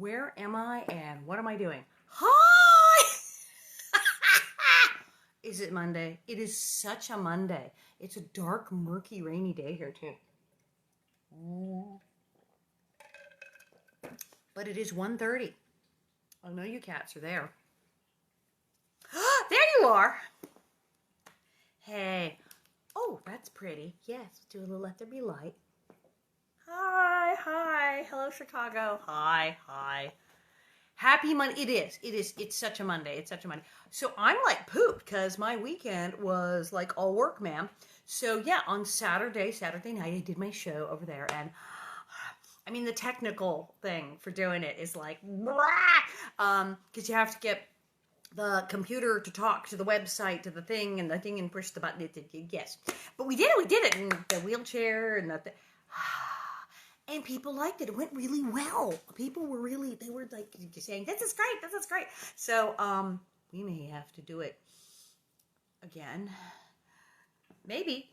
Where am I and what am I doing? Hi! Is it Monday? It is such a Monday. It's a dark, murky, rainy day here too. But it is 1:30. I know you cats are there. There you are. Hey. Oh, that's pretty. Yes, do a little Let There Be Light. Hi, hi. Hello, Chicago. Hi, hi. Happy Monday. It is. It's such a Monday. It's such a Monday. So I'm like pooped because my weekend was like all work, ma'am. So yeah, on Saturday night, I did my show over there. And I mean, the technical thing for doing it is like, because you have to get the computer to talk to the website, to the thing and push the button. Yes. But we did it in the wheelchair and and people liked it. It went really well. People were they were like saying, this is great. So, we may have to do it again. Maybe.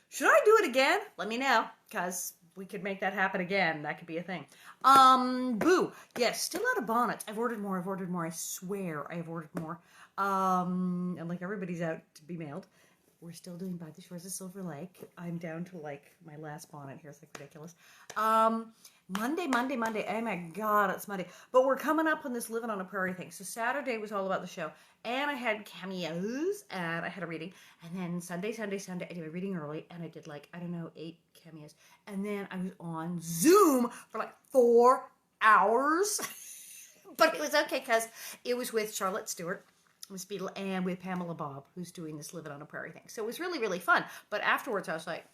Should I do it again? Let me know, because we could make that happen again. That could be a thing. Boo. Yes, still out of bonnets. I've ordered more. I swear I've ordered more. And like everybody's out to be mailed. We're still doing By the Shores of Silver Lake. I'm down to like my last bonnet here. It's like ridiculous. Monday. Oh my God, it's Monday. But we're coming up on this Living on a Prairie thing. So Saturday was all about the show. And I had cameos and I had a reading. And then Sunday, I did a reading early. And I did 8 cameos. And then I was on Zoom for 4 hours. But it was okay because it was with Charlotte Stewart, Miss Beadle, and with Pamela Bob, who's doing this Living on a Prairie thing. So it was really, really fun. But afterwards, I was like,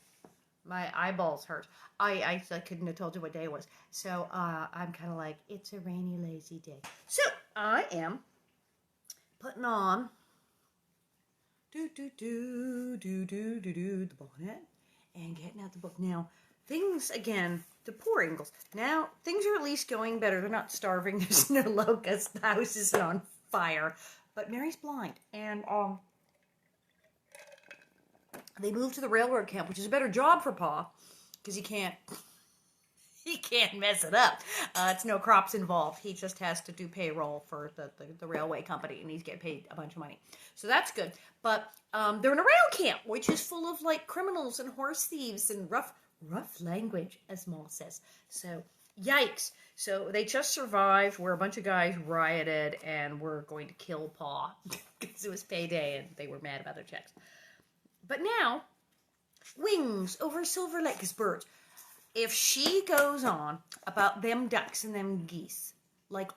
my eyeballs hurt. I couldn't have told you what day it was. So I'm kind of like, it's a rainy, lazy day. So I am putting on the bonnet and getting out the book. Now, things, again, the poor Ingalls. Now, things are at least going better. They're not starving. There's no locusts. The house isn't on fire. But Mary's blind, and they moved to the railroad camp, which is a better job for Pa, because he can't mess it up. It's no crops involved. He just has to do payroll for the railway company, and he's getting paid a bunch of money. So that's good. But they're in a rail camp, which is full of criminals and horse thieves and rough language, as Maul says. So yikes. So they just survived where a bunch of guys rioted and were going to kill Pa because it was payday and they were mad about their checks. But now, wings over Silver Lake is birds. If she goes on about them ducks and them geese,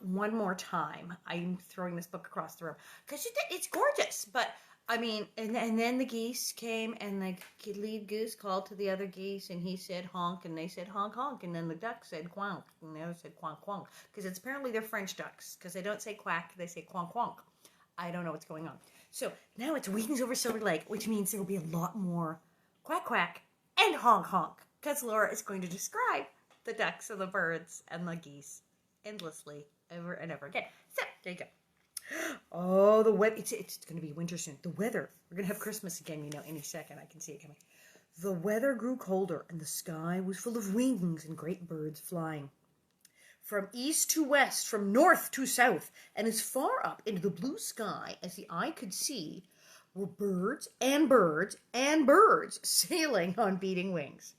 one more time, I'm throwing this book across the room. Because it's gorgeous, but I mean, and then the geese came, and the lead goose called to the other geese, and he said honk, and they said honk, honk, and then the duck said quonk, and the other said quonk, quonk, because it's apparently they're French ducks, because they don't say quack, they say quonk, quonk. I don't know what's going on. So now it's wings over Silver Lake, which means there will be a lot more quack, quack, and honk, honk, because Laura is going to describe the ducks and the birds and the geese endlessly over and over again. So there you go. Oh, the weather. It's going to be winter soon. The weather. We're going to have Christmas again, any second. I can see it coming. The weather grew colder, and the sky was full of wings and great birds flying. From east to west, from north to south, and as far up into the blue sky as the eye could see, were birds and birds and birds sailing on beating wings.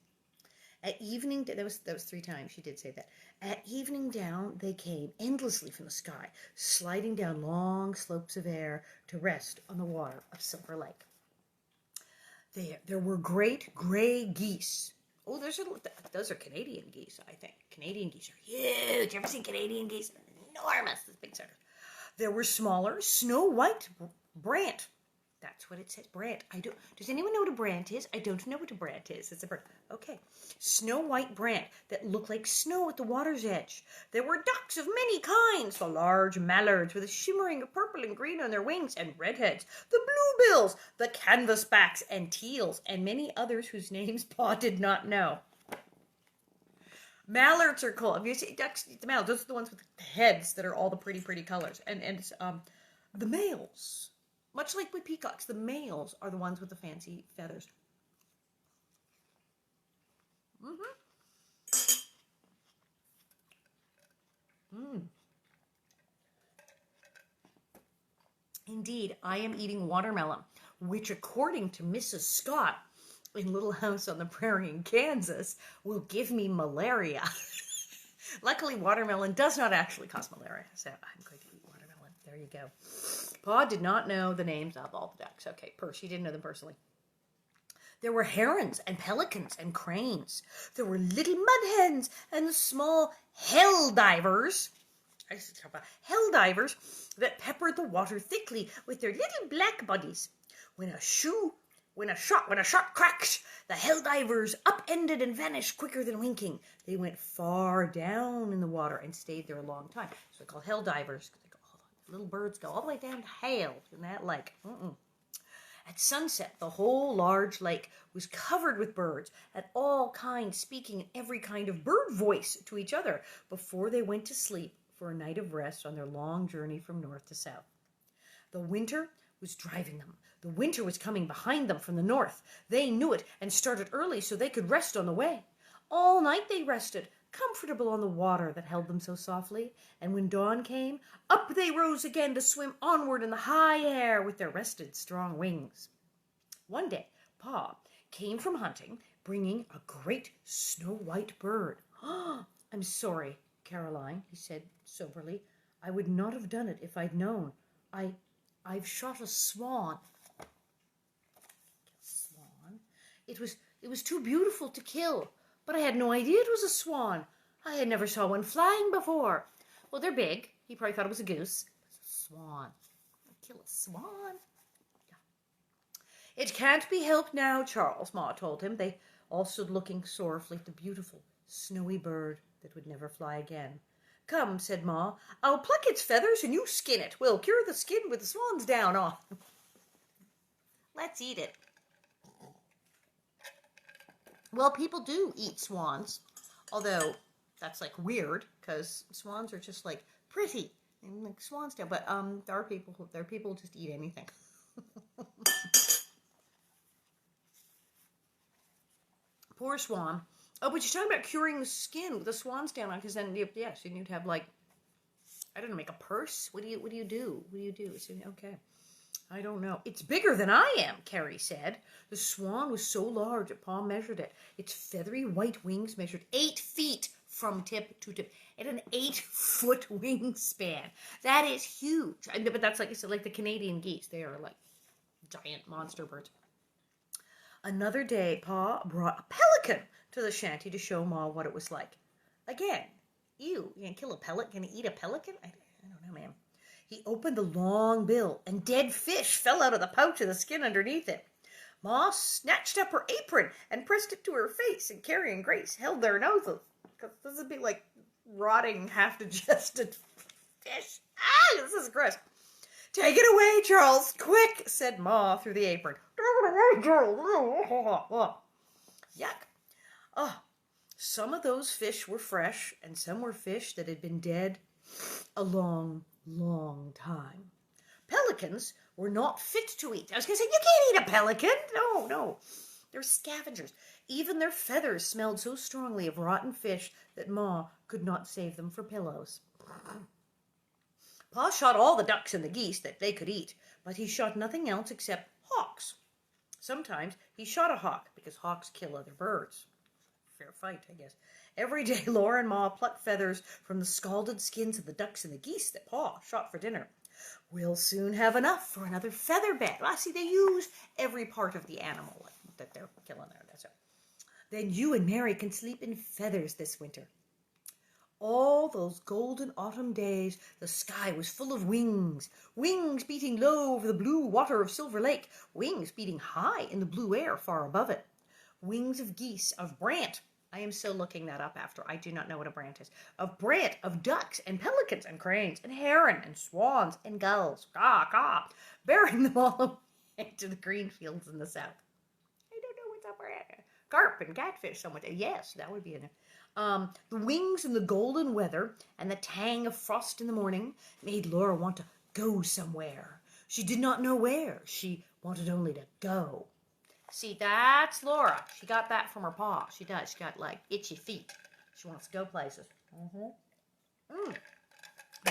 At evening, that was 3 times she did say that. At evening down they came endlessly from the sky, sliding down long slopes of air to rest on the water of Silver Lake. There were great gray geese. Oh, those are Canadian geese, I think. Canadian geese are huge. You ever seen Canadian geese? Enormous, this big sucker. There were smaller, snow-white brant. That's what it says, brant. Does anyone know what a brant is? I don't know what a brant is. It's a bird. Okay. Snow-white brant that looked like snow at the water's edge. There were ducks of many kinds. The large mallards with a shimmering of purple and green on their wings, and redheads. The bluebills, the canvasbacks, and teals, and many others whose names Pa did not know. Mallards are cool. Have you seen ducks? The mallards, those are the ones with the heads that are all the pretty, pretty colors. And the males, much like with peacocks, the males are the ones with the fancy feathers. indeed, I am eating watermelon, which according to Mrs. Scott in Little House on the Prairie in Kansas will give me malaria. Luckily, watermelon does not actually cause malaria, so I'm going to eat watermelon. There you go. Pa did not know the names of all the ducks. Okay, she didn't know them personally. There were herons and pelicans and cranes. There were little mud hens and small hell divers. I used to talk about hell divers that peppered the water thickly with their little black bodies. When a shot cracked, the hell divers upended and vanished quicker than winking. They went far down in the water and stayed there a long time. So they're called hell divers. Little birds go all the way down to hell in that lake. At sunset, the whole large lake was covered with birds, at all kinds, speaking in every kind of bird voice to each other before they went to sleep for a night of rest on their long journey from north to south. The winter was driving them. The winter was coming behind them from the north. They knew it and started early so they could rest on the way. All night they rested, comfortable on the water that held them so softly, and when dawn came, up they rose again to swim onward in the high air with their rested, strong wings. One day, Pa came from hunting, bringing a great snow-white bird. I'm sorry, Caroline, he said soberly. I would not have done it if I'd known. I've shot a swan. Swan? It was too beautiful to kill. But I had no idea it was a swan. I had never saw one flying before. Well, they're big. He probably thought it was a goose. It's a swan. Kill a swan? Yeah. It can't be helped now, Charles, Ma told him. They all stood looking sorrowfully at the beautiful, snowy bird that would never fly again. Come, said Ma, I'll pluck its feathers and you skin it. We'll cure the skin with the swan's down on. Let's eat it. Well, people do eat swans, although that's like weird because swans are just like pretty and like swans down. But there are people who just eat anything. Poor swan. Oh, but you're talking about curing the skin with the swan's down on, because then yes, you'd have like, I don't know, make a purse. What do you do? Okay. I don't know. It's bigger than I am, Carrie said. The swan was so large that Pa measured it. Its feathery white wings measured 8 feet from tip to tip. At an 8-foot wingspan. That is huge. But that's like the Canadian geese. They are like giant monster birds. Another day, Pa brought a pelican to the shanty to show Ma what it was like. Again, ew, you can kill a pelican? Can you eat a pelican? I don't know, ma'am. He opened the long bill, and dead fish fell out of the pouch of the skin underneath it. Ma snatched up her apron and pressed it to her face, and Carrie and Grace held their noses, because this would be like rotting, half-digested fish. Ah, this is gross. Take it away, Charles, quick, said Ma through the apron. Yuck. Oh, some of those fish were fresh, and some were fish that had been dead a long time. Pelicans were not fit to eat. I was going to say, you can't eat a pelican. No. They're scavengers. Even their feathers smelled so strongly of rotten fish that Ma could not save them for pillows. Pa shot all the ducks and the geese that they could eat, but he shot nothing else except hawks. Sometimes he shot a hawk because hawks kill other birds. Fair fight, I guess. Every day, Laura and Ma plucked feathers from the scalded skins of the ducks and the geese that Pa shot for dinner. We'll soon have enough for another feather bed. Well, see, they use every part of the animal that they're killing there. That's it. Then you and Mary can sleep in feathers this winter. All those golden autumn days, the sky was full of wings. Wings beating low over the blue water of Silver Lake. Wings beating high in the blue air far above it. Wings of geese, of brant. I am so looking that up after. I do not know what a brant is. Of brant, of ducks, and pelicans, and cranes, and heron, and swans, and gulls. Caw, bearing them all away to the green fields in the south. I don't know what's up there. Carp and catfish, someone. Yes, that would be in there. The wings and the golden weather and the tang of frost in the morning made Laura want to go somewhere. She did not know where. She wanted only to go. See, that's Laura. She got that from her pa. She does. She got, like, itchy feet. She wants to go places.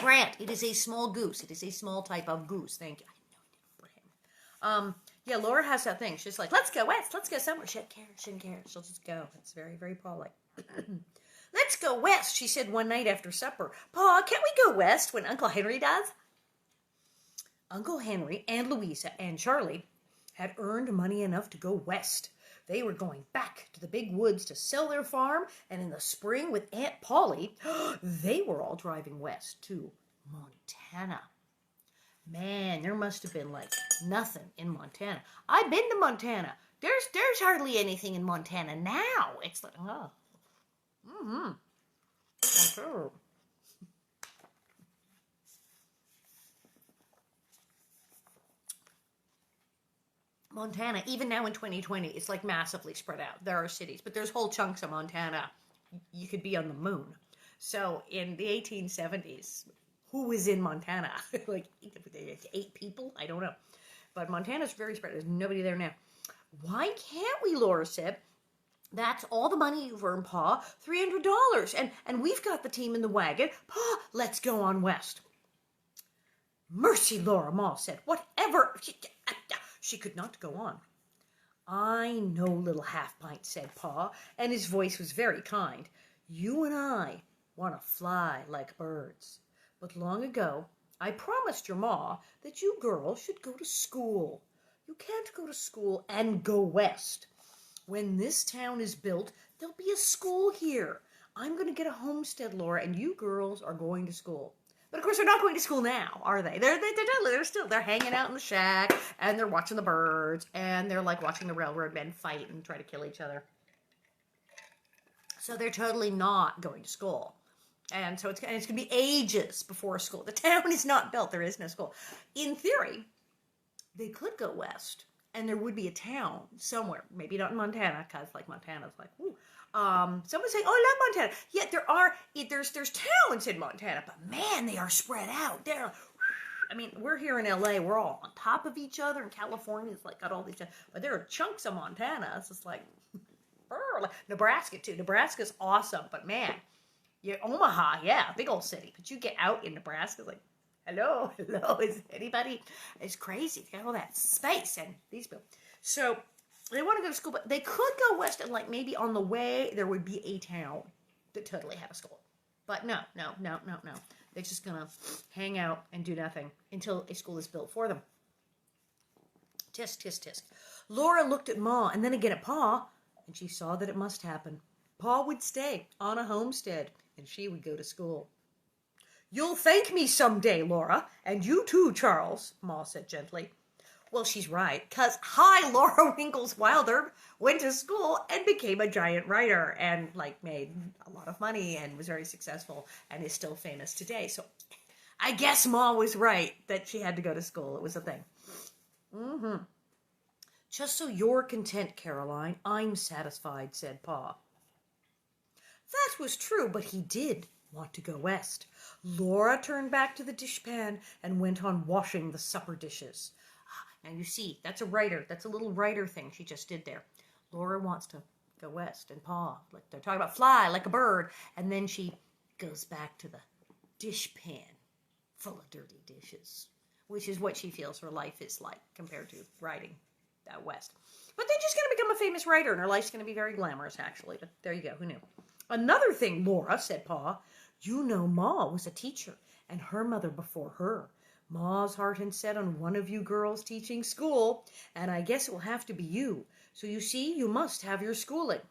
Brant, it is a small goose. It is a small type of goose. Thank you. Yeah, Laura has that thing. She's like, let's go west. Let's go somewhere. She shouldn't care. She'll just go. It's very, very Paul-like. Let's go west, she said one night after supper. Pa, can't we go west when Uncle Henry does? Uncle Henry and Louisa and Charlie had earned money enough to go west. They were going back to the big woods to sell their farm, and in the spring with Aunt Polly, they were all driving west to Montana. Man, there must have been like nothing in Montana. I've been to Montana. There's hardly anything in Montana now. It's like, oh. Mm-hmm. Sure. Montana, even now in 2020, it's like massively spread out. There are cities, but there's whole chunks of Montana. You could be on the moon. So in the 1870s, who was in Montana? Like 8 people? I don't know. But Montana's very spread. There's nobody there now. Why can't we, Laura said. That's all the money you've earned, Pa. $300. And we've got the team in the wagon. Pa, let's go on west. Mercy, Laura, Ma said. Whatever. She could not go on. I know, little half-pint, said Pa, and his voice was very kind. You and I want to fly like birds. But long ago, I promised your Ma that you girls should go to school. You can't go to school and go west. When this town is built, there'll be a school here. I'm going to get a homestead, Laura, and you girls are going to school. But of course, they're not going to school now, are they? They're hanging out in the shack, and they're watching the birds, and they're like watching the railroad men fight and try to kill each other. So they're totally not going to school. And so it's going to be ages before school. The town is not built. There is no school. In theory, they could go west. And there would be a town somewhere, maybe not in Montana, because like Montana's like, ooh. Someone say, oh, I love Montana. Yeah, there's towns in Montana, but man, they are spread out. I mean, we're here in LA, we're all on top of each other, and California's like got all these, but there are chunks of Montana. It's just like, like Nebraska too. Nebraska's awesome, but man, Omaha, yeah, big old city. But you get out in Nebraska, like, hello, is anybody? It's crazy. They got all that space and these people. So they want to go to school, but they could go west and like maybe on the way there would be a town that totally had a school. But no. They're just going to hang out and do nothing until a school is built for them. Tisk, tisk, tisk. Laura looked at Ma and then again at Pa, and she saw that it must happen. Pa would stay on a homestead, and she would go to school. You'll thank me someday, Laura, and you too, Charles, Ma said gently. Well, she's right, 'cause Laura Winkles Wilder went to school and became a giant writer and, like, made a lot of money and was very successful and is still famous today. So I guess Ma was right that she had to go to school. It was a thing. Mm-hmm. Just so you're content, Caroline, I'm satisfied, said Pa. That was true, but he did want to go west. Laura turned back to the dishpan and went on washing the supper dishes. Now you see, that's a writer. That's a little writer thing she just did there. Laura wants to go west and Pa. Like they're talking about fly like a bird. And then she goes back to the dishpan full of dirty dishes, which is what she feels her life is like compared to writing out west. But then she's going to become a famous writer and her life's going to be very glamorous, actually. But there you go. Who knew? Another thing, Laura, said Pa. You know Ma was a teacher and her mother before her. Ma's heart had set on one of you girls teaching school, and I guess it will have to be you. So you see, you must have your schooling.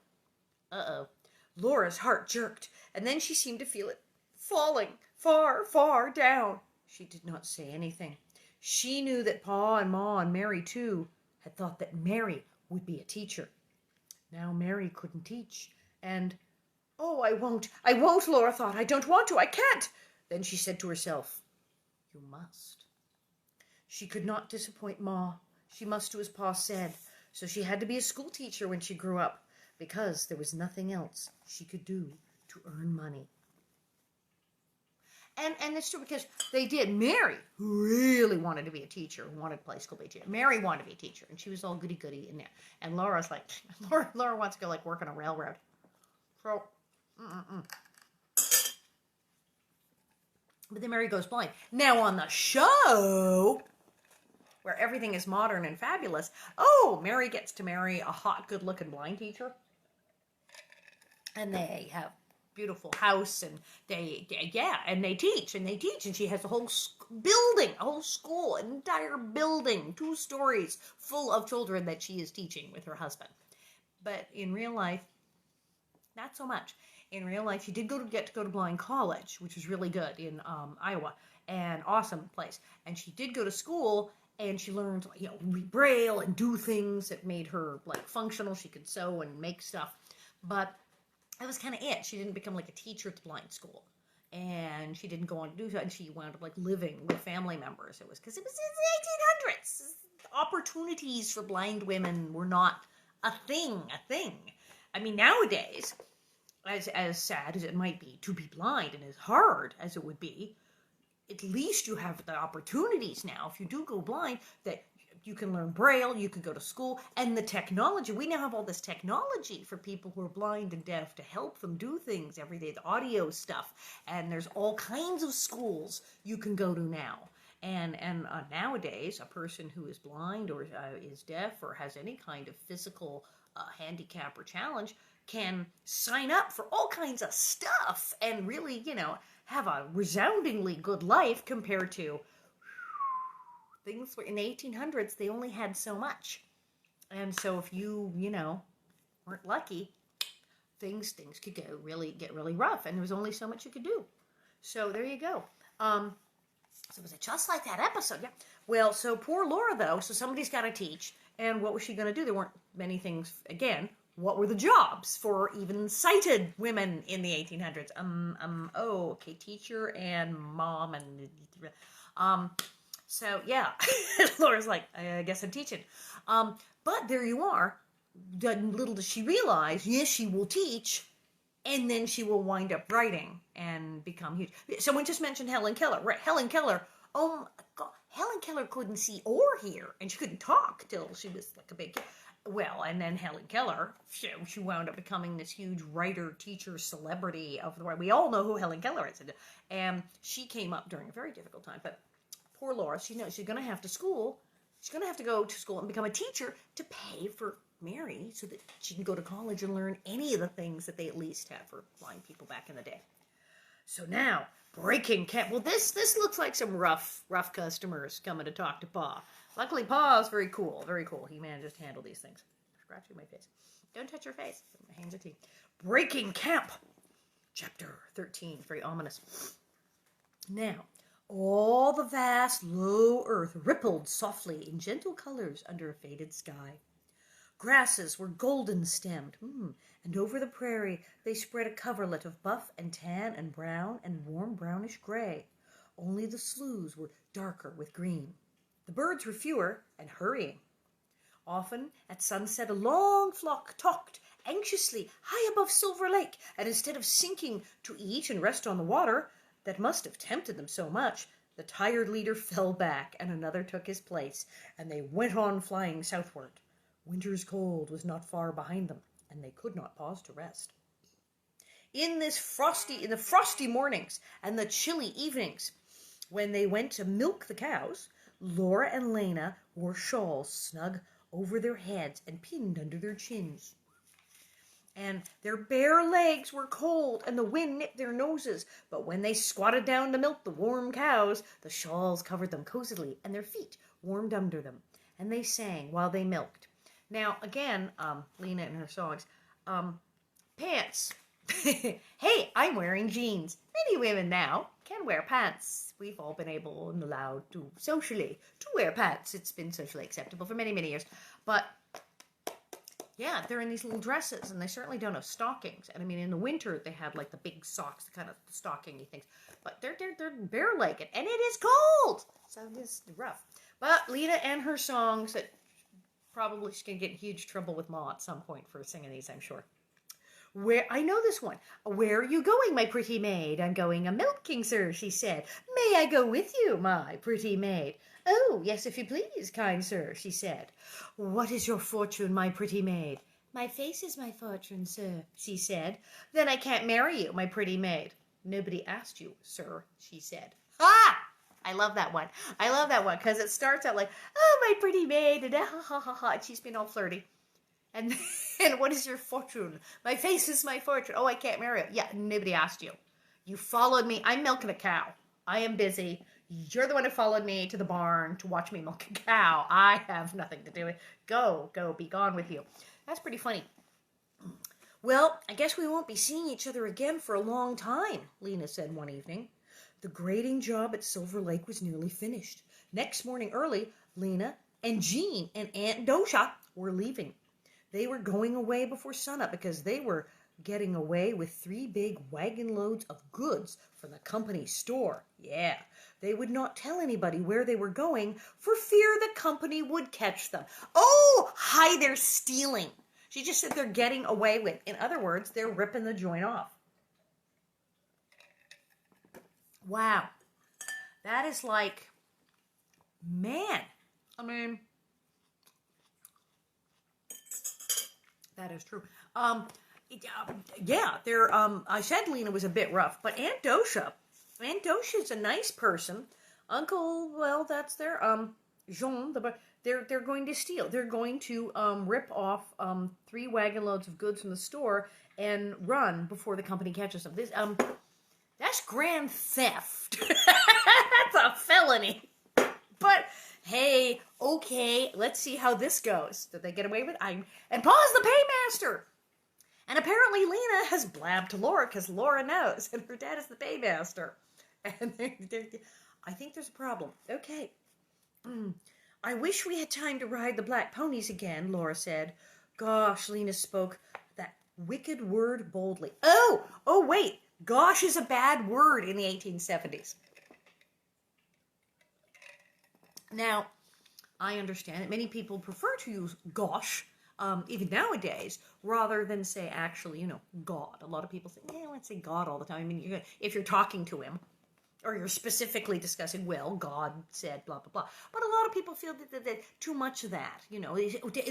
Uh-oh. Laura's heart jerked, and then she seemed to feel it falling far, far down. She did not say anything. She knew that Pa and Ma and Mary, too, had thought that Mary would be a teacher. Now Mary couldn't teach, and, oh, I won't, Laura thought. I don't want to, I can't. Then she said to herself, you must. She could not disappoint Ma. She must do as Pa said. So she had to be a school teacher when she grew up, because there was nothing else she could do to earn money. And it's true because they did. Mary, who really wanted to be a teacher, who wanted to play school teacher. Mary wanted to be a teacher, and she was all goody-goody in there. And Laura's like, Laura wants to go like work on a railroad. So, But then Mary goes blind. Now on the show, where everything is modern and fabulous. Oh, Mary gets to marry a hot, good-looking blind teacher. And they have beautiful house, and they teach, and she has a whole building, a whole school, an entire building, 2 stories full of children that she is teaching with her husband. But in real life, not so much. In real life, she did get to go to blind college, which was really good in Iowa, an awesome place. And she did go to school, and she learned, read Braille and do things that made her like functional. She could sew and make stuff, but that was kind of it. She didn't become like a teacher at the blind school, and she didn't go on to do that. And she wound up like living with family members. It was because it was in the 1800s. Opportunities for blind women were not a thing. I mean, nowadays, as sad as it might be to be blind, and as hard as it would be, at least you have the opportunities now. If you do go blind, that you can learn Braille, you can go to school, and the technology. We now have all this technology for people who are blind and deaf to help them do things every day, the audio stuff, and there's all kinds of schools you can go to now. And nowadays, a person who is blind or is deaf or has any kind of physical handicap or challenge can sign up for all kinds of stuff and really, have a resoundingly good life compared to things were in the 1800s. They only had so much. And so if you, weren't lucky, things could get really rough, and there was only so much you could do. So there you go. So was it just like that episode? Yeah. Well, so poor Laura, though, so somebody's got to teach. And what was she going to do? There weren't many things, again. What were the jobs for even sighted women in the 1800s? Okay, teacher and mom and, so yeah, Laura's like, I guess I'm teaching. But there you are. Little does she realize, yes, she will teach, and then she will wind up writing and become huge. Someone just mentioned Helen Keller. Right, Helen Keller. Oh my God, Helen Keller couldn't see or hear, and she couldn't talk till she was like a big kid. Well, and then Helen Keller, she wound up becoming this huge writer, teacher, celebrity of the world. We all know who Helen Keller is. And she came up during a very difficult time. But poor Laura, she knows she's going to have to school. She's going to have to go to school and become a teacher to pay for Mary so that she can go to college and learn any of the things that they at least had for blind people back in the day. So now, breaking camp. Well, this looks like some rough customers coming to talk to Pa. Luckily, Pa is very cool. Very cool. He manages to handle these things. Scratching my face. Don't touch your face. My hands are clean. Breaking camp. Chapter 13. Very ominous. Now, all the vast, low earth rippled softly in gentle colors under a faded sky. Grasses were golden-stemmed, and over the prairie they spread a coverlet of buff and tan and brown and warm brownish gray. Only the sloughs were darker with green. The birds were fewer and hurrying. Often, at sunset, a long flock talked anxiously high above Silver Lake, and instead of sinking to eat and rest on the water that must have tempted them so much, the tired leader fell back, and another took his place, and they went on flying southward. Winter's cold was not far behind them, and they could not pause to rest. In the frosty mornings and the chilly evenings, when they went to milk the cows, Laura and Lena wore shawls snug over their heads and pinned under their chins. And their bare legs were cold, and the wind nipped their noses. But when they squatted down to milk the warm cows, the shawls covered them cozily, and their feet warmed under them. And they sang while they milked. Now, again, Lena and her songs, pants. Hey, I'm wearing jeans. Many women now can wear pants. We've all been able and allowed to socially to wear pants. It's been socially acceptable for many, many years. But yeah, they're in these little dresses, and they certainly don't have stockings. And I mean, in the winter, they have like the big socks, the kind of stockingy things. But they're bare-legged, and it is cold. So it's rough. But Lena and her songs that probably she's going to get in huge trouble with Ma at some point for singing these, I'm sure. I know this one. Where are you going, my pretty maid? I'm going a-milking, sir, she said. May I go with you, my pretty maid? Oh, yes, if you please, kind sir, she said. What is your fortune, my pretty maid? My face is my fortune, sir, she said. Then I can't marry you, my pretty maid. Nobody asked you, sir, she said. Ha! I love that one. I love that one because it starts out like, oh, my pretty maid, and ha ha ha ha, and she's been all flirty. And and what is your fortune? My face is my fortune. Oh, I can't marry you. Yeah, nobody asked you. You followed me. I'm milking a cow. I am busy. You're the one who followed me to the barn to watch me milk a cow. I have nothing to do with it. Go, be gone with you. That's pretty funny. Well, I guess we won't be seeing each other again for a long time, Lena said one evening. The grading job at Silver Lake was nearly finished. Next morning early, Lena and Jean and Aunt Dosha were leaving. They were going away before sunup because they were getting away with 3 big wagon loads of goods from the company store. Yeah, they would not tell anybody where they were going for fear the company would catch them. Oh, hi, they're stealing. She just said they're getting away with. In other words, they're ripping the joint off. Wow. That is like, man. I mean, that is true. Yeah, I said Lena was a bit rough, but Aunt Dosha's a nice person. Uncle, well, that's their, Jean, they're going to steal. They're going to, rip off, 3 wagon loads of goods from the store and run before the company catches them. That's grand theft. That's a felony. But, hey, okay, let's see how this goes. Did they get away with it? And Paul's the paymaster. And apparently Lena has blabbed to Laura because Laura knows, and her dad is the paymaster. And I think there's a problem. Okay. I wish we had time to ride the black ponies again, Laura said. Gosh, Lena spoke that wicked word boldly. Oh, wait. Gosh is a bad word in the 1870s. Now, I understand that many people prefer to use gosh, even nowadays, rather than say actually, God. A lot of people say, let's say God all the time. I mean, if you're talking to him, or you're specifically discussing, well, God said blah, blah, blah. But a lot of people feel that too much of that,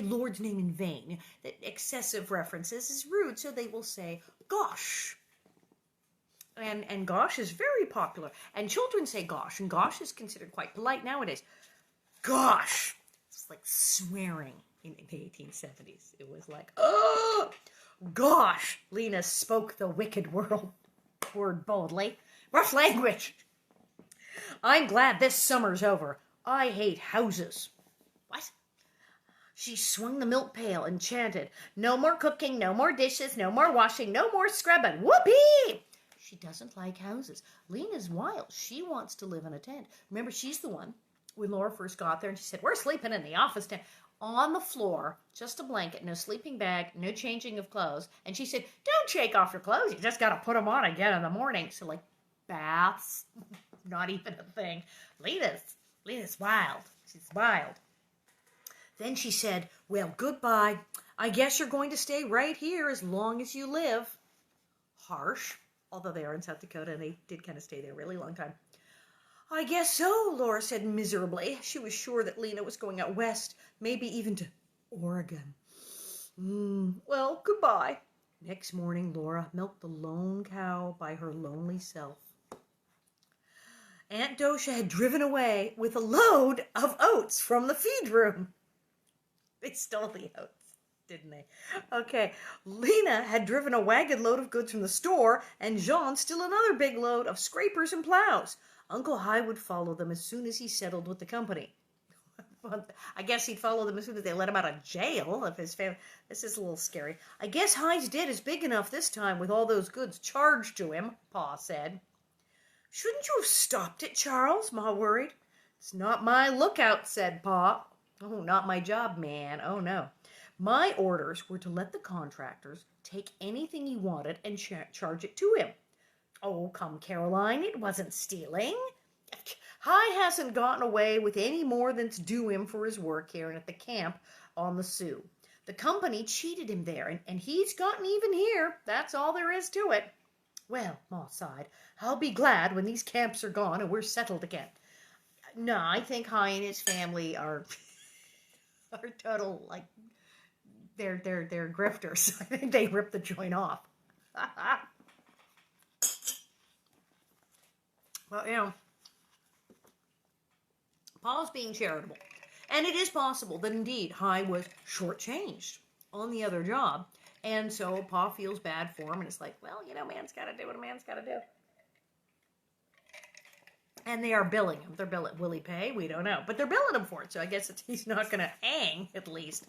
Lord's name in vain, that excessive references is rude, so they will say gosh. And gosh is very popular. And children say gosh, and gosh is considered quite polite nowadays. Gosh! It's like swearing in the 1870s. It was like, oh, gosh! Lena spoke the wicked word boldly. Rough language. I'm glad this summer's over. I hate houses. What? She swung the milk pail and chanted, no more cooking, no more dishes, no more washing, no more scrubbing. Whoopee! She doesn't like houses. Lena's wild. She wants to live in a tent. Remember, she's the one, when Laura first got there, and she said, we're sleeping in the office tent. On the floor, just a blanket, no sleeping bag, no changing of clothes. And she said, don't shake off your clothes. You just got to put them on again in the morning. So, like, baths, not even a thing. Lena's wild. She's wild. Then she said, well, goodbye. I guess you're going to stay right here as long as you live. Harsh. Although they are in South Dakota, and they did kind of stay there a really long time. I guess so, Laura said miserably. She was sure that Lena was going out west, maybe even to Oregon. Well, goodbye. Next morning, Laura milked the lone cow by her lonely self. Aunt Dosha had driven away with a load of oats from the feed room. They stole the oats, didn't they? Okay, Lena had driven a wagon load of goods from the store, and Jean still another big load of scrapers and plows. Uncle High would follow them as soon as he settled with the company. I guess he'd follow them as soon as they let him out of jail of his family. This is a little scary. I guess High's debt is big enough this time with all those goods charged to him, Pa said. Shouldn't you have stopped it, Charles? Ma worried. It's not my lookout, said Pa. Oh, not my job, man. Oh, no. My orders were to let the contractors take anything he wanted and charge it to him. Oh, come, Caroline, it wasn't stealing. High hasn't gotten away with any more than's due him for his work here and at the camp on the Sioux. The company cheated him there, and he's gotten even here. That's all there is to it. Well, Ma sighed, I'll be glad when these camps are gone and we're settled again. No, I think High and his family are total, like, they're grifters. I think they ripped the joint off. Well, Pa's being charitable. And it is possible that indeed High was shortchanged on the other job. And so Pa feels bad for him. And it's like, well, man's got to do what a man's got to do. And they are billing him. They're billing. Will he pay? We don't know. But they're billing him for it. So I guess he's not going to hang, at least.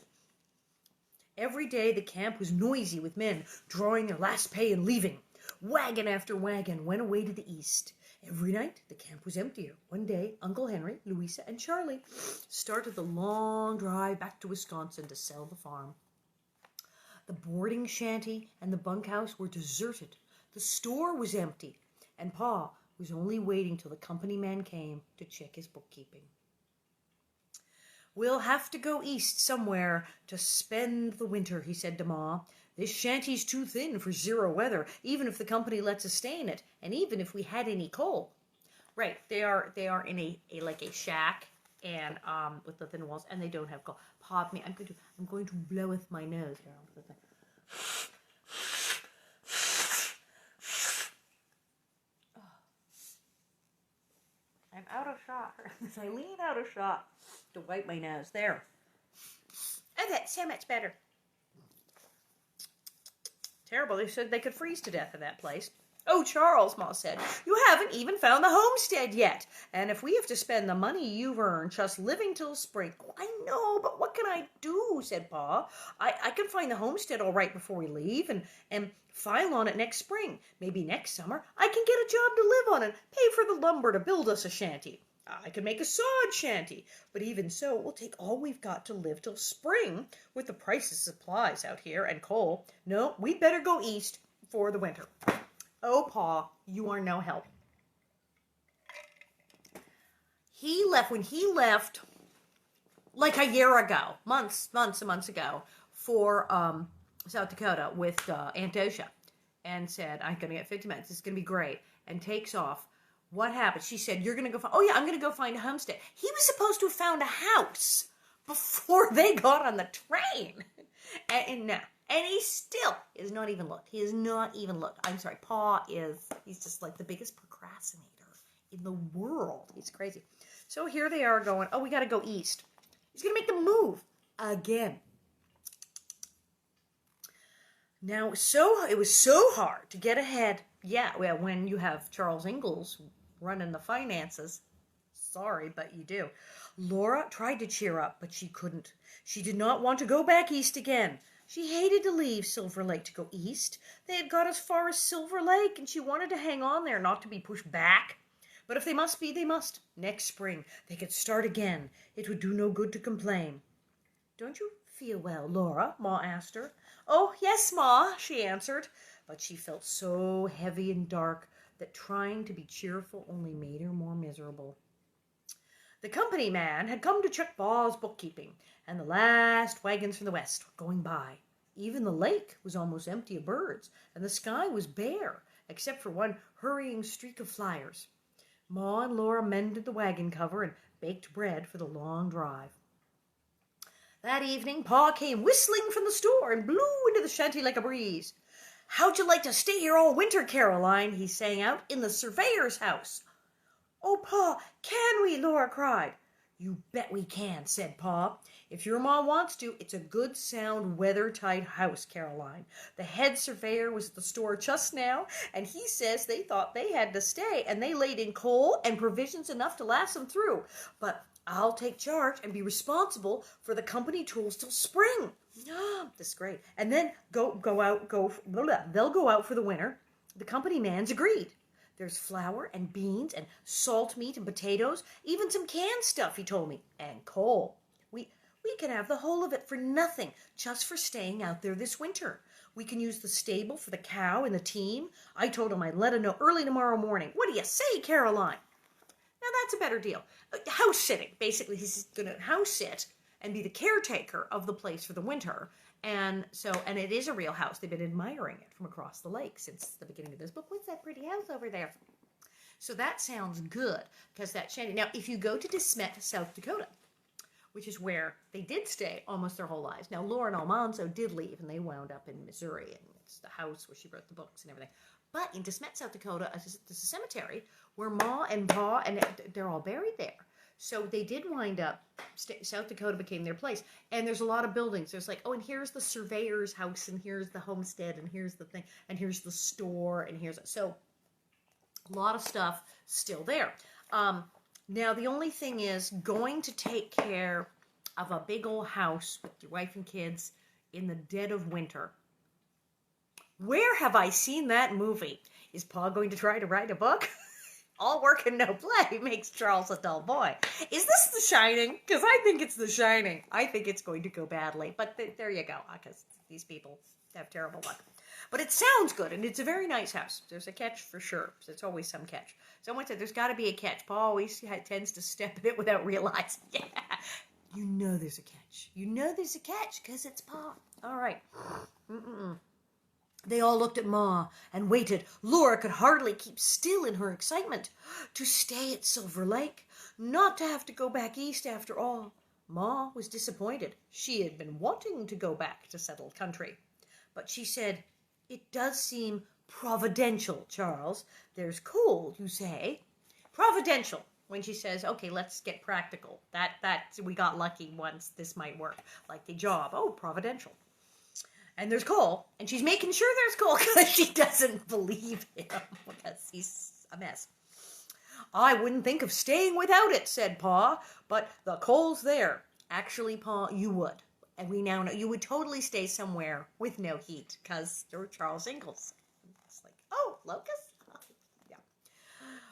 Every day the camp was noisy with men drawing their last pay and leaving. Wagon after wagon went away to the east. Every night the camp was emptier. One day Uncle Henry, Louisa, and Charlie started the long drive back to Wisconsin to sell the farm. The boarding shanty and the bunkhouse were deserted. The store was empty. And Pa was only waiting till the company man came to check his bookkeeping. We'll have to go east somewhere to spend the winter, he said to Ma. This shanty's too thin for zero weather, even if the company lets us stay in it, and even if we had any coal. Right, they are in a shack and with the thin walls, and they don't have coal. Pa, me, I'm going to blow with my nose. I'm out of shot. I lean out of shot to wipe my nose. There. Oh, that's so much better. Terrible. They said they could freeze to death in that place. Oh, Charles, Ma said, you haven't even found the homestead yet. And if we have to spend the money you've earned just living till spring. I know, but what can I do, said Pa. I can find the homestead all right before we leave and file on it next spring. Maybe next summer I can get a job to live on and pay for the lumber to build us a shanty. I can make a sod shanty, but even so, it will take all we've got to live till spring with the price of supplies out here and coal. No, we'd better go east for the winter. Oh, Pa, you are no help. When he left, like a year ago, months and months ago, for South Dakota with Aunt Dosha, and said, I'm going to get 50 minutes, it's going to be great, and takes off. What happened? She said, you're going to go I'm going to go find a homestead. He was supposed to have found a house before they got on the train. And no. And he still is not even looked. He has not even looked. I'm sorry. Pa he's just like the biggest procrastinator in the world. He's crazy. So here they are going, we got to go east. He's going to make the move again. Now, it was so hard to get ahead. Yeah, well, when you have Charles Ingalls running the finances. Sorry, but you do. Laura tried to cheer up, but she couldn't. She did not want to go back east again. She hated to leave Silver Lake to go east. They had got as far as Silver Lake, and she wanted to hang on there, not to be pushed back. But if they must be, they must. Next spring, they could start again. It would do no good to complain. Don't you feel well, Laura? Ma asked her. Oh, yes, Ma, she answered. But she felt so heavy and dark that trying to be cheerful only made her more miserable. The company man had come to check Pa's bookkeeping, and the last wagons from the west were going by. Even the lake was almost empty of birds, and the sky was bare, except for one hurrying streak of flyers. Ma and Laura mended the wagon cover and baked bread for the long drive. That evening, Pa came whistling from the store and blew into the shanty like a breeze. How'd you like to stay here all winter, Caroline? He sang out, in the surveyor's house. Oh, Pa, can we? Laura cried. You bet we can, said Pa. If your Ma wants to, it's a good, sound, weather-tight house, Caroline. The head surveyor was at the store just now, and he says they thought they had to stay, and they laid in coal and provisions enough to last them through. But I'll take charge and be responsible for the company tools till spring. This is great. And then they'll go out for the winter. The company man's agreed. There's flour and beans and salt meat and potatoes, even some canned stuff, he told me, and coal. We can have the whole of it for nothing, just for staying out there this winter. We can use the stable for the cow and the team. I told him I'd let him know early tomorrow morning. What do you say, Caroline? Now that's a better deal. House sitting. Basically, he's going to house sit and be the caretaker of the place for the winter. And it is a real house. They've been admiring it from across the lake since the beginning of this book. What's that pretty house over there? So that sounds good, because that shanty. Now, if you go to De Smet, South Dakota, which is where they did stay almost their whole lives. Now, Laura and Almanzo did leave, and they wound up in Missouri, and it's the house where she wrote the books and everything. But in De Smet, South Dakota, there's a cemetery where Ma and Pa, and they're all buried there. So they did wind up, South Dakota became their place. And there's a lot of buildings. There's like, oh, and here's the surveyor's house, and here's the homestead, and here's the thing, and here's the store, and here's, so a lot of stuff still there. Now, the only thing is going to take care of a big old house with your wife and kids in the dead of winter. Where have I seen that movie? Is Pa going to try to write a book? All work and no play makes Charles a dull boy. Is this The Shining? Because I think it's The Shining. I think it's going to go badly. But there you go, because these people have terrible luck. But it sounds good, and it's a very nice house. There's a catch for sure. There's always some catch. Someone said there's got to be a catch. Pa always tends to step in it without realizing. Yeah, you know there's a catch. You know there's a catch because it's Pa. All right. They all looked at Ma and waited. Laura could hardly keep still in her excitement. To stay at Silver Lake, not to have to go back east after all. Ma was disappointed. She had been wanting to go back to settled country. But she said, "It does seem providential, Charles. There's cold, you say?" Providential. When she says, okay, let's get practical. We got lucky once. This might work. Like the job. Oh, providential. And there's coal, and she's making sure there's coal because she doesn't believe him because he's a mess. "I wouldn't think of staying without it," said Pa, "but the coal's there." Actually, Pa, you would. And we now know you would totally stay somewhere with no heat because you're Charles Ingalls. It's like, oh, locust? Yeah.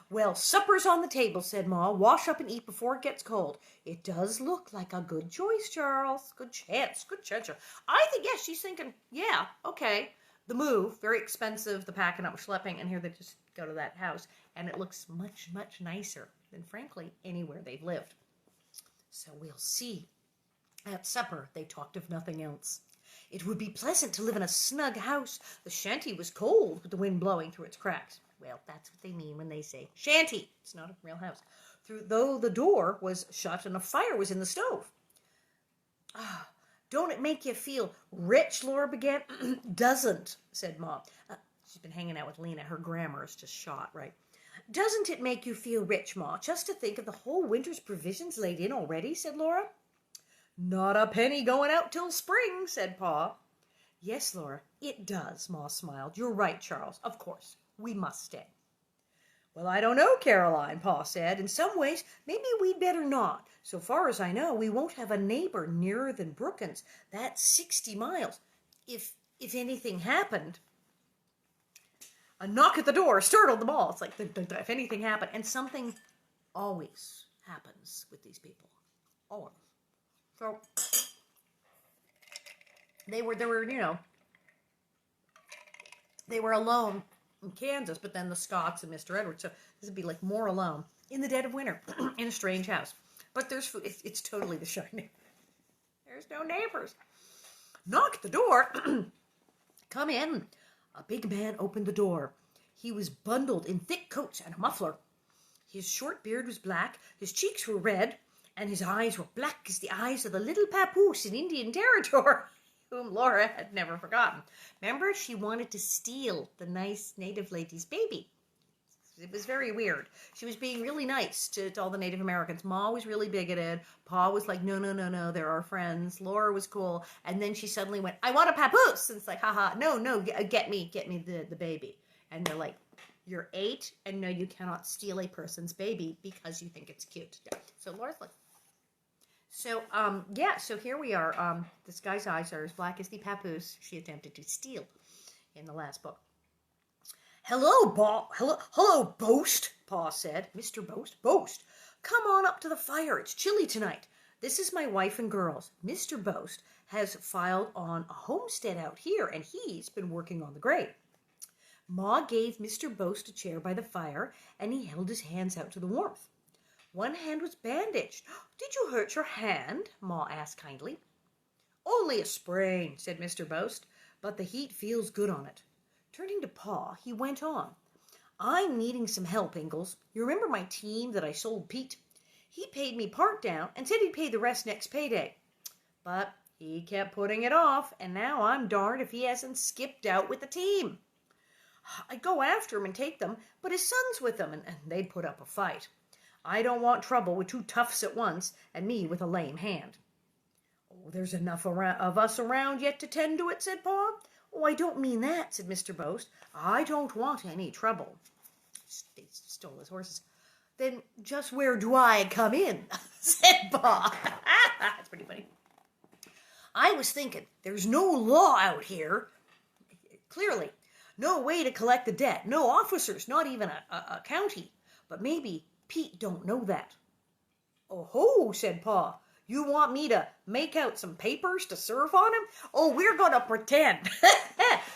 "Well, supper's on the table," said Ma. "Wash up and eat before it gets cold. It does look like a good choice, Charles. Good chance. Good chance." I think, yes, she's thinking, yeah, okay. The move, very expensive, the packing up, schlepping, and here they just go to that house. And it looks much, much nicer than, frankly, anywhere they've lived. So we'll see. At supper, they talked of nothing else. It would be pleasant to live in a snug house. The shanty was cold with the wind blowing through its cracks. Well, that's what they mean when they say shanty. It's not a real house. Though the door was shut and a fire was in the stove. "Ah, don't it make you feel rich?" Laura began. "Doesn't," said Ma. She's been hanging out with Lena. Her grammar is just shot, right? "Doesn't it make you feel rich, Ma, just to think of the whole winter's provisions laid in already?" said Laura. "Not a penny going out till spring," said Pa. "Yes, Laura, it does," Ma smiled. "You're right, Charles. Of course, we must stay." "Well, I don't know, Caroline," Pa said. "In some ways, maybe we'd better not. So far as I know, we won't have a neighbor nearer than Brookins. That's 60 miles. If anything happened..." A knock at the door startled them all. It's like, if anything happened. And something always happens with these people. Always. So, they were alone in Kansas, but then the Scotts and Mr. Edwards. So this would be like more alone in the dead of winter in a strange house. But there's food. It's totally The Shining. There's no neighbors. Knock at the door. "Come in." A big man opened the door. He was bundled in thick coats and a muffler. His short beard was black, his cheeks were red, and his eyes were black as the eyes of the little papoose in Indian Territory, whom Laura had never forgotten. Remember, she wanted to steal the nice native lady's baby. It was very weird. She was being really nice to all the Native Americans. Ma was really bigoted. Pa was like, no, they're our friends. Laura was cool. And then she suddenly went, "I want a papoose." And it's like, haha, no, get me the baby. And they're like, "You're 8, and no, you cannot steal a person's baby because you think it's cute." Yeah. So Laura's like, so here we are. This guy's eyes are as black as the papoose she attempted to steal in the last book. Hello, Boast," Pa said. "Mr. Boast, come on up to the fire. It's chilly tonight. This is my wife and girls. Mr. Boast has filed on a homestead out here, and he's been working on the grade." Ma gave Mr. Boast a chair by the fire, and he held his hands out to the warmth. One hand was bandaged. "Did you hurt your hand?" Ma asked kindly. "Only a sprain," said Mr. Boast, "but the heat feels good on it." Turning to Pa, he went on. "I'm needing some help, Ingalls. You remember my team that I sold Pete? He paid me part down and said he'd pay the rest next payday. But he kept putting it off, and now I'm darned if he hasn't skipped out with the team. I'd go after him and take them, but his son's with them, and they'd put up a fight. I don't want trouble with two toughs at once, and me with a lame hand. Oh, there's enough of us around yet to tend to it, said Pa. Oh, I don't mean that, said Mr. Boast. I don't want any trouble. They stole his horses. Then just where do I come in, said Pa. That's pretty funny. I was thinking, there's no law out here. Clearly, no way to collect the debt, no officers, not even a county. But maybe Pete don't know that. Oh ho, said Pa. You want me to make out some papers to serve on him? Oh, we're going to pretend.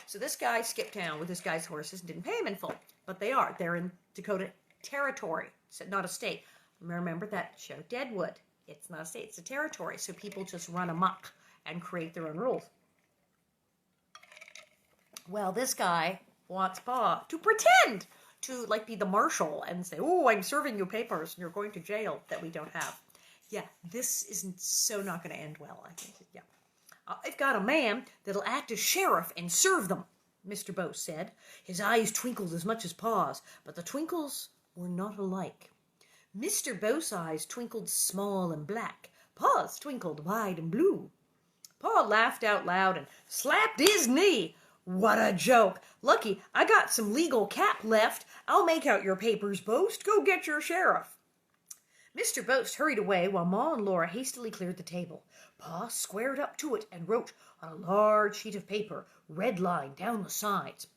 So this guy skipped town with this guy's horses and didn't pay him in full. But they are. They're in Dakota Territory, so not a state. Remember that show, Deadwood. It's not a state, it's a territory. So people just run amok and create their own rules. Well, this guy wants Pa to pretend to like be the marshal and say, oh, I'm serving you papers and you're going to jail that we don't have. Yeah, this isn't so not going to end well, I think. Yeah. I've got a man that'll act as sheriff and serve them, Mr. Boast said. His eyes twinkled as much as Pa's, but the twinkles were not alike. Mr. Boast's eyes twinkled small and black. Pa's twinkled wide and blue. Pa laughed out loud and slapped his knee. What a joke! Lucky I got some legal cap left. I'll make out your papers, Boast. Go get your sheriff. Mr. Boast hurried away while Ma and Laura hastily cleared the table. Pa squared up to it and wrote on a large sheet of paper, red line down the sides.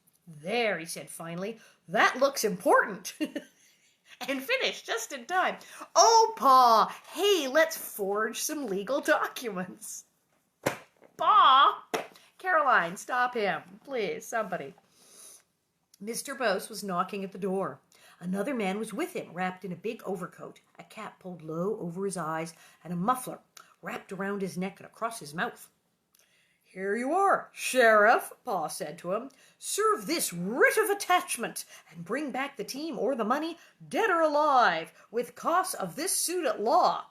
There, he said finally, that looks important. And finished just in time. Oh, Pa, hey, let's forge some legal documents. Pa! Caroline, stop him. Please, somebody. Mr. Boast was knocking at the door. Another man was with him, wrapped in a big overcoat, a cap pulled low over his eyes, and a muffler wrapped around his neck and across his mouth. Here you are, Sheriff, Pa said to him. Serve this writ of attachment and bring back the team or the money, dead or alive, with costs of this suit at law.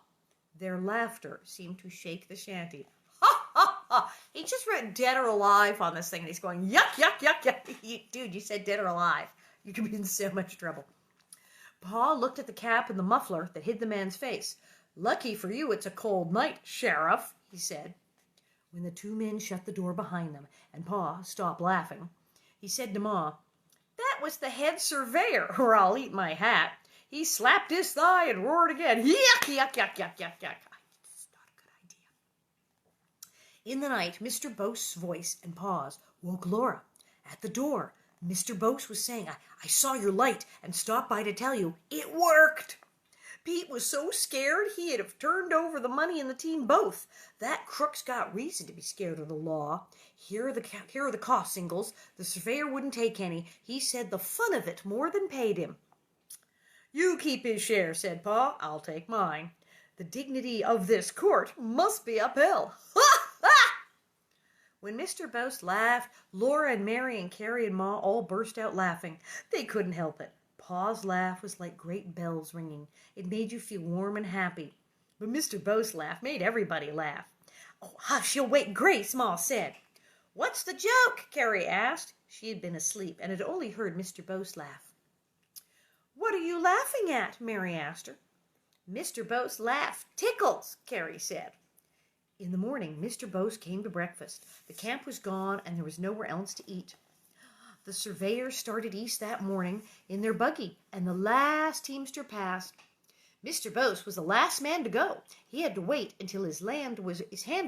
Their laughter seemed to shake the shanty. Ha, ha, ha. He just wrote dead or alive on this thing, and he's going, yuck, yuck, yuck, yuck. Dude, you said dead or alive. You could be in so much trouble. Pa looked at the cap and the muffler that hid the man's face. Lucky for you it's a cold night, Sheriff, he said. When the two men shut the door behind them and Pa stopped laughing, he said to Ma, that was the head surveyor, or I'll eat my hat. He slapped his thigh and roared again. Yuck, yuck, yuck, yuck, yuck, yuck. It's not a good idea. In the night, Mr. Boast's voice and Pa's woke Laura. At the door, Mr. Boast was saying, I saw your light and stopped by to tell you it worked. Pete was so scared he'd have turned over the money and the team both. That crook's got reason to be scared of the law. Here are the cost singles. The surveyor wouldn't take any. He said the fun of it more than paid him. You keep his share, said Pa. I'll take mine. The dignity of this court must be upheld. Ha! Ha! When Mr. Boast laughed, Laura and Mary and Carrie and Ma all burst out laughing. They couldn't help it. Pa's laugh was like great bells ringing. It made you feel warm and happy. But Mr. Boast's laugh made everybody laugh. Oh, hush, you'll wake Grace, Ma said. What's the joke? Carrie asked. She had been asleep and had only heard Mr. Boast laugh. What are you laughing at? Mary asked her. Mr. Boast's laugh tickles, Carrie said. In the morning, Mr. Boast came to breakfast. The camp was gone, and there was nowhere else to eat. The surveyors started east that morning in their buggy, and the last teamster passed. Mr. Boast was the last man to go. He had to wait until his hand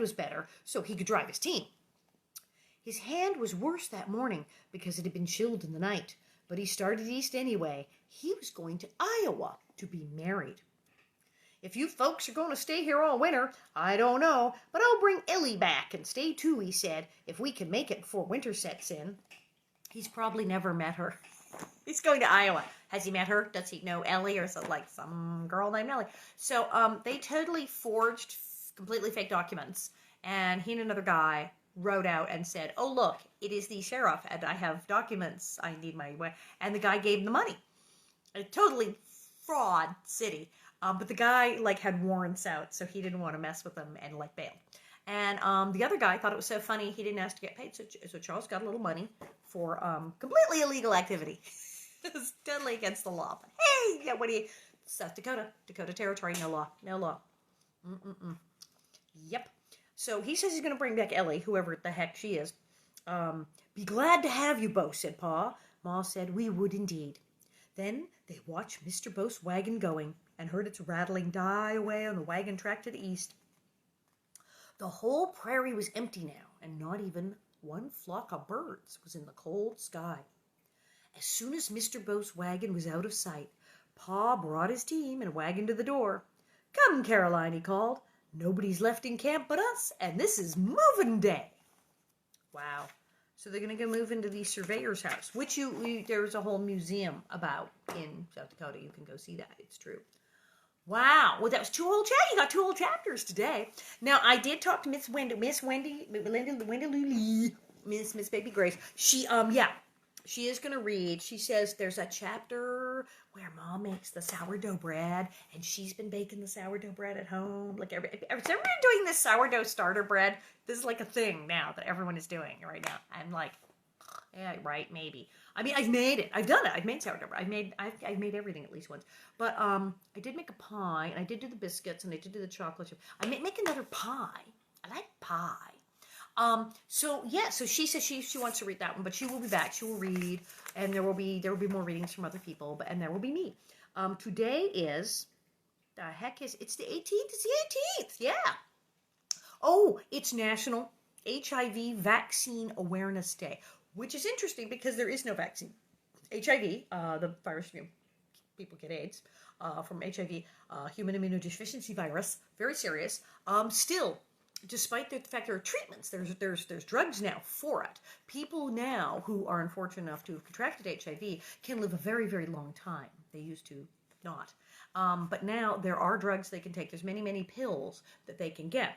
was better so he could drive his team. His hand was worse that morning because it had been chilled in the night, but he started east anyway. He was going to Iowa to be married. If you folks are going to stay here all winter, I don't know, but I'll bring Ellie back and stay too, he said, if we can make it before winter sets in. He's probably never met her. He's going to Iowa. Has he met her? Does he know Ellie, or is it like some girl named Nellie? So they totally forged completely fake documents, and he and another guy wrote out and said, oh, look, it is the sheriff, and I have documents. I need my way. And the guy gave him the money. A totally fraud city. But the guy, had warrants out, so he didn't want to mess with them and, bailed. And the other guy thought it was so funny, he didn't ask to get paid, so Charles got a little money for completely illegal activity. It was totally against the law. But hey, South Dakota. Dakota Territory. No law. No law. Yep. So he says he's going to bring back Ellie, whoever the heck she is. Be glad to have you, Bo, said Pa. Ma said we would indeed. Then they watched Mr. Bo's wagon going and heard its rattling die away on the wagon track to the east. The whole prairie was empty now, and not even one flock of birds was in the cold sky. As soon as Mr. Bo's wagon was out of sight, Pa brought his team and wagon to the door. Come, Caroline, he called. Nobody's left in camp but us, and this is moving day. Wow. So they're going to go move into the surveyor's house, which there's a whole museum about in South Dakota. You can go see that. It's true. Wow. Well, that was you got 2 whole chapters today. Now, I did talk to Miss Wendy Luley, Miss Baby Grace. She is going to read. She says there's a chapter where Mom makes the sourdough bread, and she's been baking the sourdough bread at home. Like, is everyone doing this sourdough starter bread? This is like a thing now that everyone is doing right now. I'm like, yeah, right, maybe. I mean, I've made it. I've done it. I've made sourdough bread. I've made everything at least once. But I did make a pie, and I did do the biscuits, and I did do the chocolate chip. I may make another pie. I like pie. So she says she wants to read that one, but she will be back. She will read, and there will be more readings from other people, and there will be me. Today is, it's the 18th. It's the 18th. Yeah. Oh, it's National HIV Vaccine Awareness Day, which is interesting because there is no vaccine. HIV, the virus, people get AIDS from HIV, human immunodeficiency virus, very serious. Still, despite the fact there are treatments, there's drugs now for it. People now who are unfortunate enough to have contracted HIV can live a very, very long time. They used to not. But now there are drugs they can take. There's many, many pills that they can get.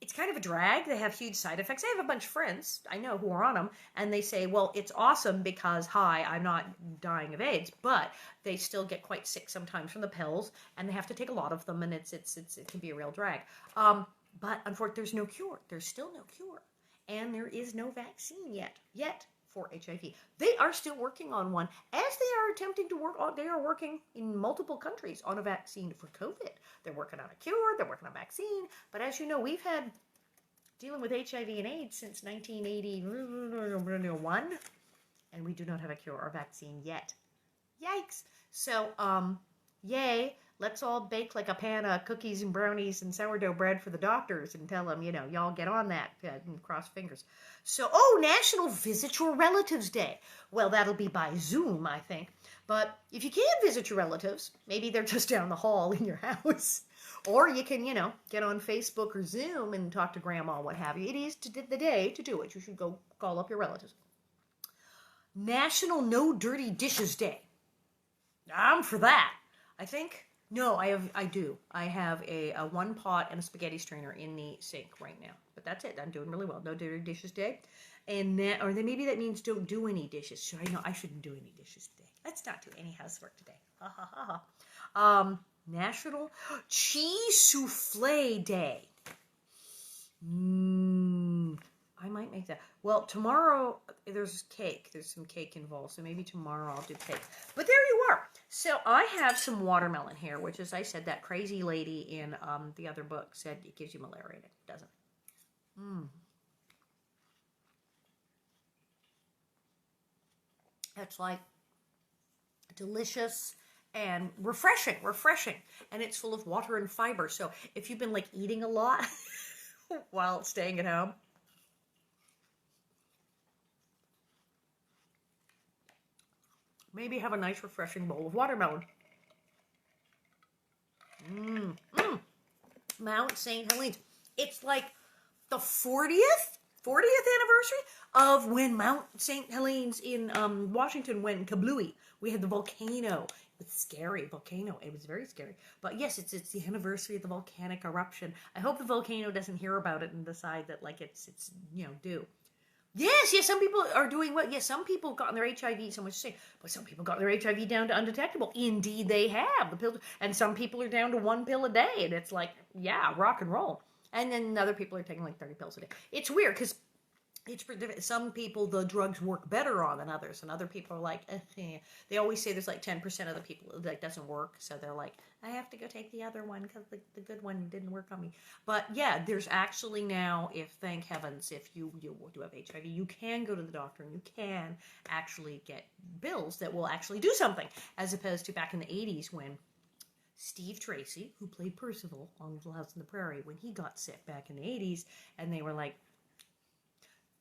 It's kind of a drag. They have huge side effects. I have a bunch of friends I know who are on them, and they say, well, it's awesome because, I'm not dying of AIDS, but they still get quite sick sometimes from the pills, and they have to take a lot of them, and it can be a real drag. But unfortunately, there's no cure. There's still no cure, and there is no vaccine yet for HIV. They are still working on one, as they are attempting to work on. They are working in multiple countries on a vaccine for COVID. They're working on a cure. They're working on a vaccine. But as you know, we've had dealing with HIV and AIDS since 1981, and we do not have a cure or vaccine yet. Yikes! So, yay. Let's all bake like a pan of cookies and brownies and sourdough bread for the doctors and tell them, y'all get on that and cross fingers. So, National Visit Your Relatives Day. Well, that'll be by Zoom, I think. But if you can't visit your relatives, maybe they're just down the hall in your house. Or you can, get on Facebook or Zoom and talk to grandma, what have you. It is the day to do it. You should go call up your relatives. National No Dirty Dishes Day. I'm for that. I think... No, I do. I have a 1 pot and a spaghetti strainer in the sink right now. But that's it. I'm doing really well. No dirty dishes day. And maybe that means don't do any dishes. I shouldn't do any dishes today. Let's not do any housework today. Ha ha ha ha. National Cheese Souffle Day. I might make that. Well, tomorrow there's cake. There's some cake involved, so maybe tomorrow I'll do cake. But there you are. So I have some watermelon here, which, as I said, that crazy lady in the other book said it gives you malaria. It doesn't. It's like delicious and refreshing. And it's full of water and fiber. So if you've been eating a lot while staying at home, maybe have a nice refreshing bowl of watermelon. Mount St. Helens. It's like the 40th anniversary of when Mount St. Helens in Washington went kablooey. We had the volcano. It was scary. Volcano. It was very scary. But yes, it's the anniversary of the volcanic eruption. I hope the volcano doesn't hear about it and decide that it's due. Yes, some people are doing well. Yes, some people gotten their HIV, so much to say, but some people got their HIV down to undetectable. Indeed, they have the pill, and some people are down to 1 pill a day, and it's rock and roll. And then other people are taking 30 pills a day. It's weird because It's for some people the drugs work better on than others, and other people are like, they always say there's like 10% of the people that doesn't work, so they're like, I have to go take the other one because the good one didn't work on me. But yeah, there's actually now, if thank heavens, if you do have HIV, you can go to the doctor and you can actually get bills that will actually do something, as opposed to back in the 80s when Steve Tracy, who played Percival on Little House on the Prairie, when he got sick back in the 80s, and they were like,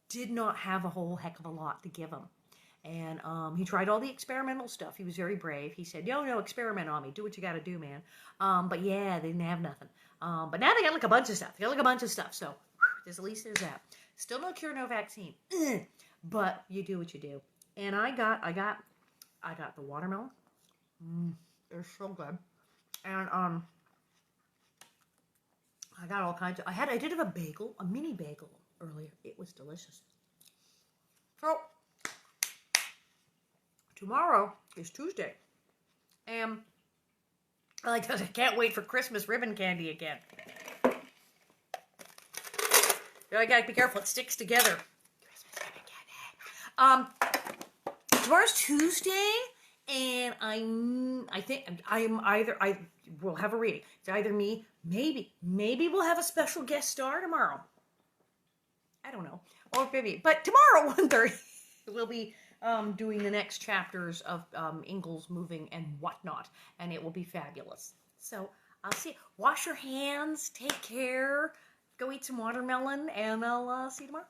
did not have a whole heck of a lot to give him. And he tried all the experimental stuff. He was very brave. He said, no, experiment on me. Do what you got to do, man. But yeah, they didn't have nothing. But now they got like a bunch of stuff. So at least there's that. Still no cure, no vaccine. But you do what you do. And I got the watermelon. They're so good. And I got all kinds of. I did have a bagel, a mini bagel earlier. It was delicious. So tomorrow is Tuesday, and I can't wait for Christmas ribbon candy again. I gotta be careful; it sticks together. Christmas ribbon candy. Tomorrow's Tuesday, and I will have a reading. It's either me, maybe we'll have a special guest star tomorrow. I don't know. Or maybe. But tomorrow, 1:30, we'll be doing the next chapters of Ingalls Moving and whatnot. And it will be fabulous. So, I'll see you. Wash your hands. Take care. Go eat some watermelon. And I'll see you tomorrow.